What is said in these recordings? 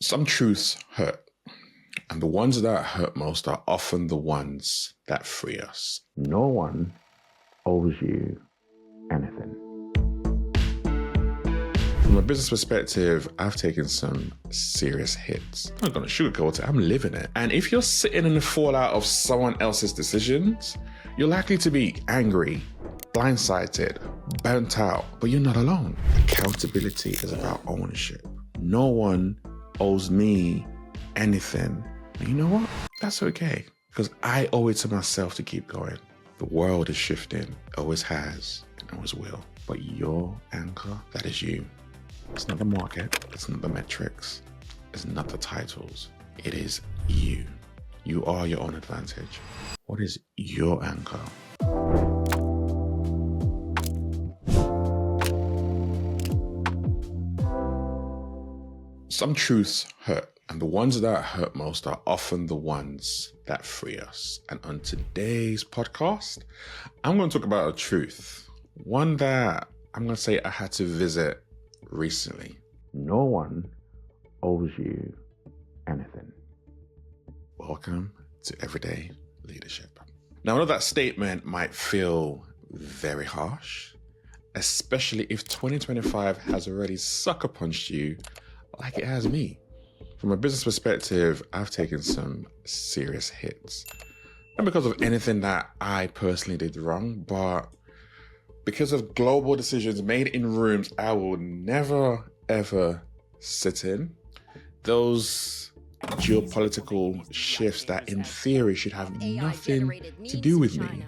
Some truths hurt, and the ones that hurt most are often the ones that free us. No one owes you anything. From a business perspective, I've taken some serious hits. I'm not gonna sugarcoat it, I'm living it. And if you're sitting in the fallout of someone else's decisions, you're likely to be angry, blindsided, burnt out, but you're not alone. Accountability is about ownership. No one owes me anything. And you know what? That's okay, because I owe it to myself to keep going. The world is shifting, always has, and always will. But your anchor, that is you. It's not the market, it's not the metrics, it's not the titles. It is you. You are your own advantage. What is your anchor? Some truths hurt, and the ones that hurt most are often the ones that free us. And on today's podcast, I'm going to talk about a truth, one that I'm going to say I had to visit recently. No one owes you anything. Welcome to Everyday Leadership. Now, I know that statement might feel very harsh, especially if 2025 has already sucker punched you like it has me. From a business perspective, I've taken some serious hits. Not because of anything that I personally did wrong, but because of global decisions made in rooms I will never, ever sit in. Those geopolitical shifts that in theory should have nothing to do with me.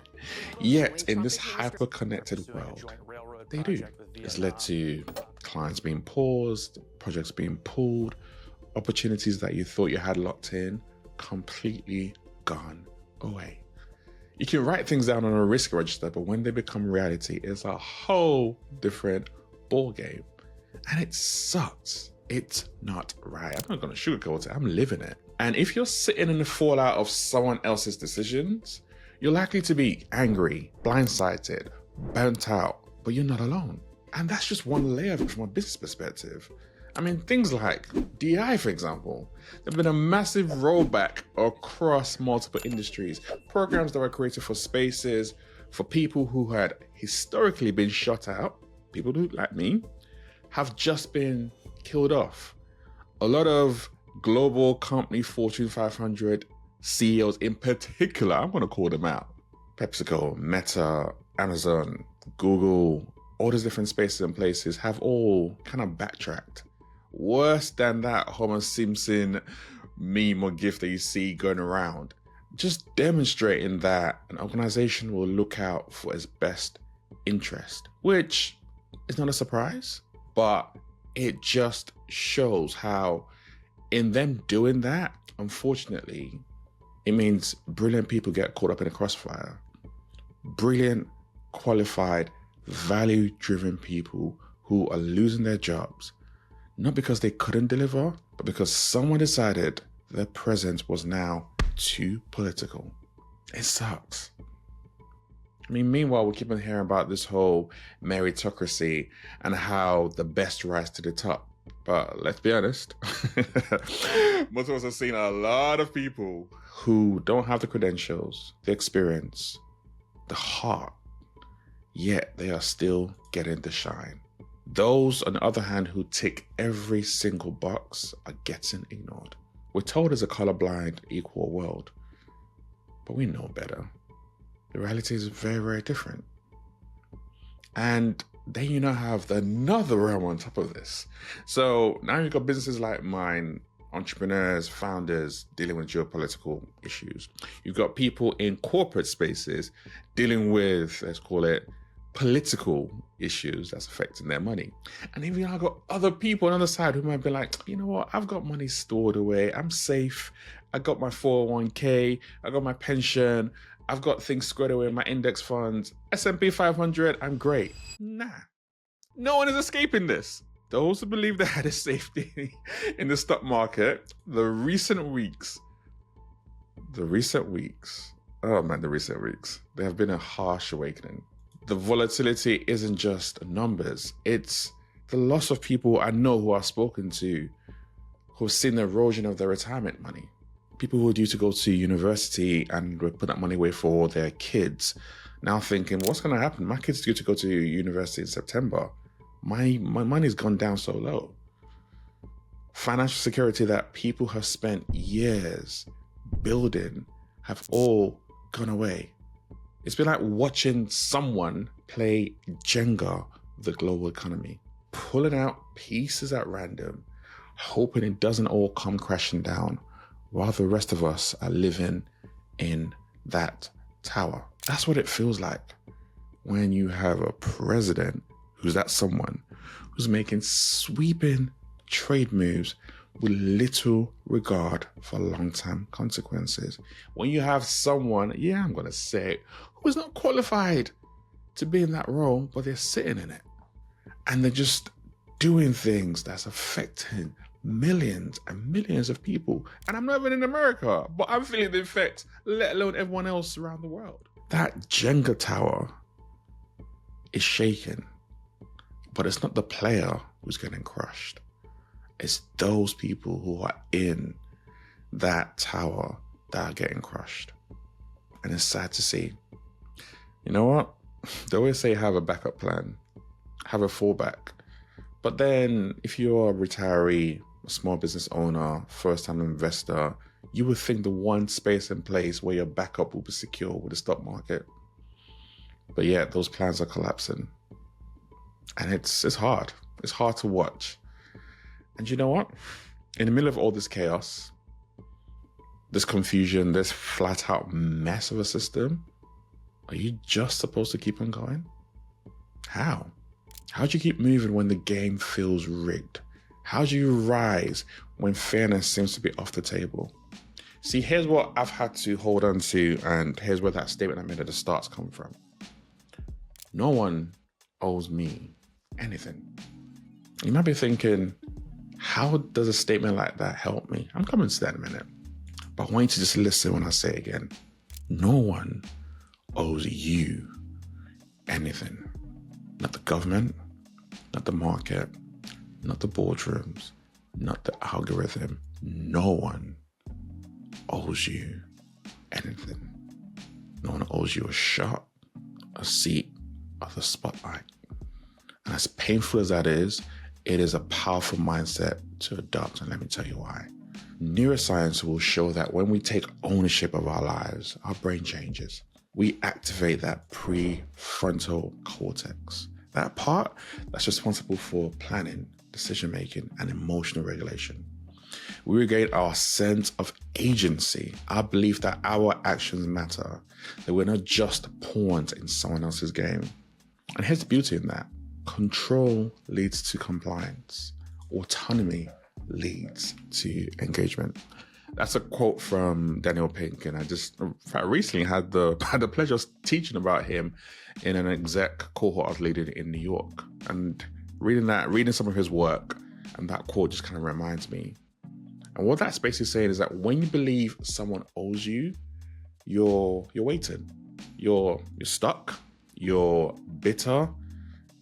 Yet in this hyper-connected world, they do. It's led to clients being paused, projects being pulled, opportunities that you thought you had locked in, completely gone away. You can write things down on a risk register, but when they become reality, it's a whole different ballgame. And it sucks. It's not right. I'm not going to sugarcoat it. I'm living it. And if you're sitting in the fallout of someone else's decisions, you're likely to be angry, blindsided, burnt out, but you're not alone. And that's just one layer of it from a business perspective. I mean, things like DI, for example, there's been a massive rollback across multiple industries. Programs that were created for spaces, for people who had historically been shut out, people who, like me, have just been killed off. A lot of global company Fortune 500 CEOs in particular, I'm going to call them out, PepsiCo, Meta, Amazon, Google, all these different spaces and places have all kind of backtracked. Worse than that Homer Simpson meme or gif that you see going around. Just demonstrating that an organization will look out for its best interest, which is not a surprise, but it just shows how in them doing that, unfortunately, it means brilliant people get caught up in a crossfire. Brilliant, qualified, value-driven people who are losing their jobs, not because they couldn't deliver, but because someone decided their presence was now too political. It sucks. I mean, meanwhile, we keep on hearing about this whole meritocracy and how the best rise to the top. But let's be honest, most of us have seen a lot of people who don't have the credentials, the experience, the heart, yet they are still getting the shine. Those, on the other hand, who tick every single box are getting ignored. We're told as a colorblind, equal world, but we know better. The reality is very, very different. And then you now have another realm on top of this. So now you've got businesses like mine, entrepreneurs, founders dealing with geopolitical issues. You've got people in corporate spaces dealing with, let's call it, political issues that's affecting their money. And even I've got other people on the other side who might be like, you know what, I've got money stored away, I'm safe, I got my 401k, I got my pension, I've got things squared away in my index funds, S&P 500, I'm great. Nah, no one is escaping this. Those who believe they had a safety in the stock market, the recent weeks, they have been a harsh awakening. The volatility isn't just numbers. It's the loss of people I know who I've spoken to who have seen the erosion of their retirement money. People who are due to go to university and would put that money away for their kids, now thinking, what's going to happen? My kid's due to go to university in September. My money's gone down so low. Financial security that people have spent years building have all gone away. It's been like watching someone play Jenga with the global economy, pulling out pieces at random, hoping it doesn't all come crashing down, while the rest of us are living in that tower. That's what it feels like when you have a president who's that someone who's making sweeping trade moves with little regard for long-term consequences. When you have someone, I'm going to say it, who is not qualified to be in that role, but they're sitting in it. And they're just doing things that's affecting millions and millions of people. And I'm not even in America, but I'm feeling the effects, let alone everyone else around the world. That Jenga tower is shaking, but it's not the player who's getting crushed. It's those people who are in that tower that are getting crushed. And it's sad to see. You know what? They always say have a backup plan, have a fallback. But then if you're a retiree, a small business owner, first-time investor, you would think the one space and place where your backup will be secure with the stock market. But yet those plans are collapsing. And it's hard. It's hard to watch. And you know what? In the middle of all this chaos, this confusion, this flat out mess of a system, are you just supposed to keep on going? How? How do you keep moving when the game feels rigged? How do you rise when fairness seems to be off the table? See, here's what I've had to hold on to, and here's where that statement I made at the start's come from. No one owes me anything. You might be thinking, how does a statement like that help me? I'm coming to that in a minute. But I want you to just listen when I say it again. No one owes you anything. Not the government, not the market, not the boardrooms, not the algorithm. No one owes you anything. No one owes you a shot, a seat, or the spotlight. And as painful as that is, it is a powerful mindset to adopt, and let me tell you why. Neuroscience will show that when we take ownership of our lives, our brain changes. We activate that prefrontal cortex, that part that's responsible for planning, decision-making, and emotional regulation. We regain our sense of agency, our belief that our actions matter, that we're not just pawns in someone else's game. And here's the beauty in that. Control leads to compliance. Autonomy leads to engagement. That's a quote from Daniel Pink, and I just recently had the pleasure of teaching about him in an exec cohort I was leading in New York. And reading some of his work, and that quote just kind of reminds me. And what that's basically saying is that when you believe someone owes you, you're waiting. You're stuck. You're bitter.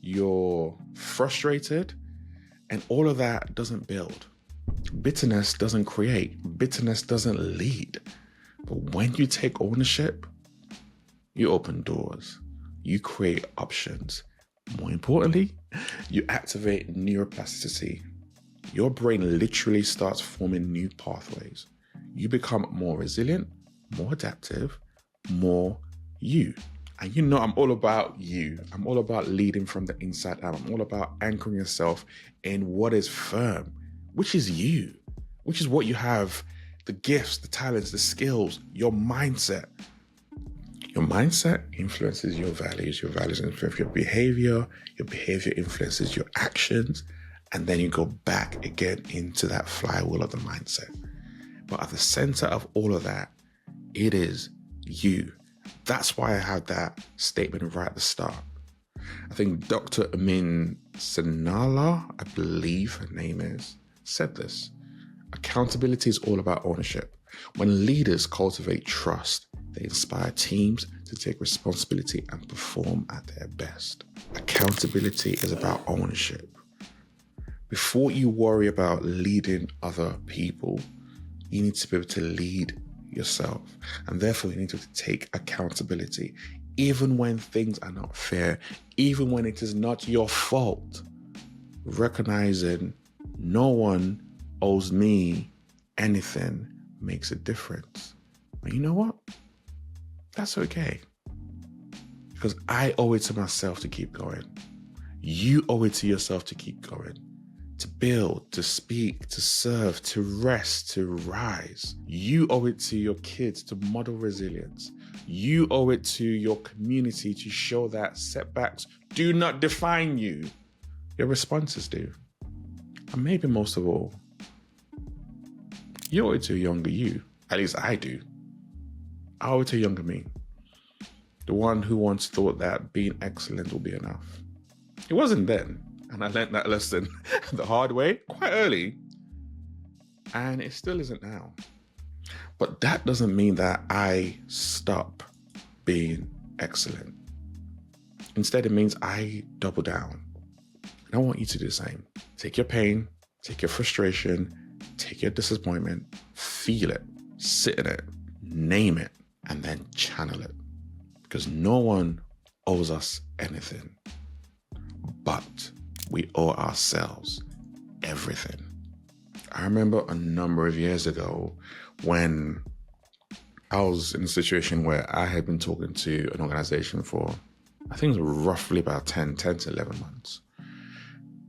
You're frustrated. And all of that doesn't build. Bitterness doesn't create. Bitterness doesn't lead. But when you take ownership, you open doors. You create options. More importantly, you activate neuroplasticity. Your brain literally starts forming new pathways. You become more resilient, more adaptive, more you. And you know I'm all about you. I'm all about leading from the inside out. I'm all about anchoring yourself in what is firm, which is you, which is what you have, the gifts, the talents, the skills, your mindset. Your mindset influences your values influence your behavior influences your actions, and then you go back again into that flywheel of the mindset. But at the center of all of that, it is you. That's why I had that statement right at the start. I think Dr. Amin Sinala, I believe her name is, said this. Accountability is all about ownership. When leaders cultivate trust, they inspire teams to take responsibility and perform at their best. Accountability is about ownership. Before you worry about leading other people, you need to be able to lead yourself. And therefore, you need to take accountability. Even when things are not fair, even when it is not your fault, recognizing no one owes me anything makes a difference. And you know what? That's okay. Because I owe it to myself to keep going. You owe it to yourself to keep going. To build, to speak, to serve, to rest, to rise. You owe it to your kids to model resilience. You owe it to your community to show that setbacks do not define you. Your responses do. And maybe most of all, you owe it to a younger you. At least I do. I owe it to younger me. The one who once thought that being excellent will be enough. It wasn't then. And I learned that lesson the hard way quite early. And it still isn't now. But that doesn't mean that I stop being excellent. Instead, it means I double down. And I want you to do the same. Take your pain, take your frustration, take your disappointment, feel it, sit in it, name it, and then channel it. Because no one owes us anything. But we owe ourselves everything. I remember a number of years ago when I was in a situation where I had been talking to an organization for, I think it was roughly about 10 to 11 months.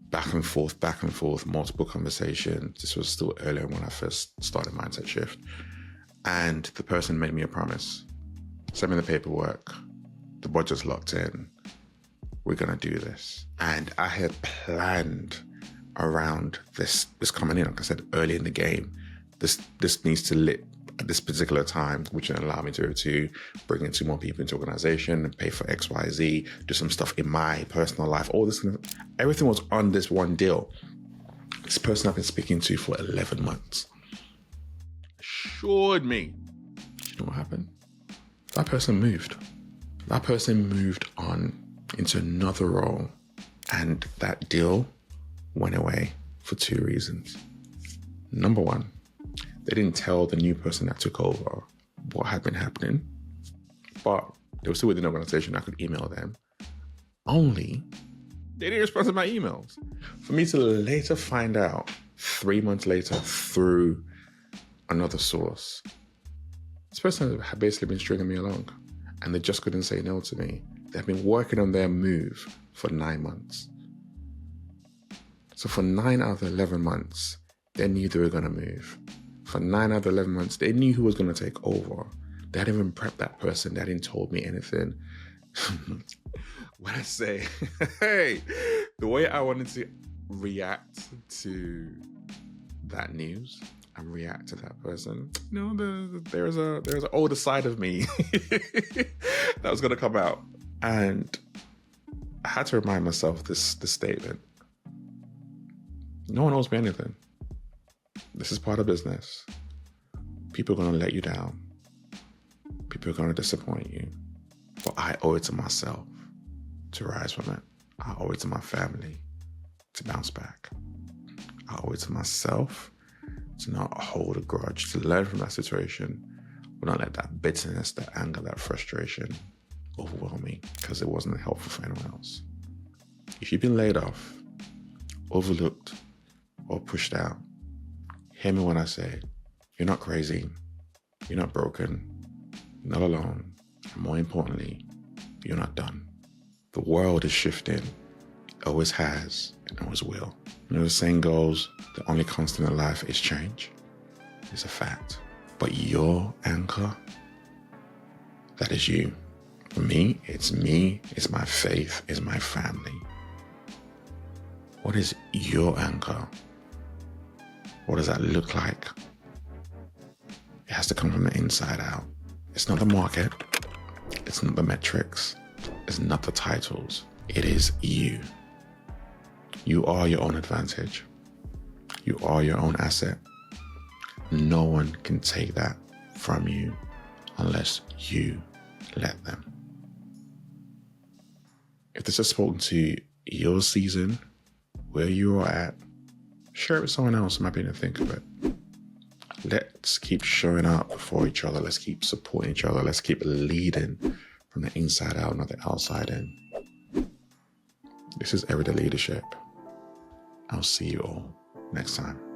Back and forth, multiple conversations. This was still earlier when I first started Mindset Shift. And the person made me a promise. Send me the paperwork. The budget's locked in. We're going to do this. And I had planned around this coming in. Like I said, early in the game, this needs to lit at this particular time, which will allow me to bring in 2 more people into the organization and pay for X, Y, Z, do some stuff in my personal life. All this, everything was on this one deal. This person I've been speaking to for 11 months assured me. You know what happened? That person moved. That person moved on into another role, and that deal went away for 2 reasons. Number one, they didn't tell the new person that took over what had been happening, but they were still within the organization. I could email them. Only they didn't respond to my emails. For me to later find out 3 months later through another source, this person had basically been stringing me along, and they just couldn't say no to me. They've been working on their move for 9 months. So for 9 out of the 11 months, they knew they were going to move. For 9 out of the 11 months, they knew who was going to take over. They hadn't even prepped that person. They hadn't told me anything. When I say, hey, the way I wanted to react to that news and react to that person, you know, there's an older side of me that was going to come out. And I had to remind myself this statement. No one owes me anything. This is part of business. People are going to let you down. People are going to disappoint you. But I owe it to myself to rise from it. I owe it to my family to bounce back. I owe it to myself to not hold a grudge, to learn from that situation, but not let that bitterness, that anger, that frustration overwhelm me, because it wasn't helpful for anyone else. If you've been laid off, overlooked, or pushed out, hear me when I say, you're not crazy, you're not broken, you're not alone, and more importantly, you're not done. The world is shifting, it always has, and always will. You know, the saying goes, the only constant in life is change. It's a fact. But your anchor, that is you. For me, it's my faith, it's my family. What is your anchor? What does that look like? It has to come from the inside out. It's not the market. It's not the metrics. It's not the titles. It is you. You are your own advantage. You are your own asset. No one can take that from you unless you let them. If this has spoken to your season, where you are at, Share it with someone else, might be to think of it. Let's keep showing up for each other. Let's keep supporting each other. Let's keep leading from the inside out, not the outside in. This is Everyday Leadership. I'll see you all next time.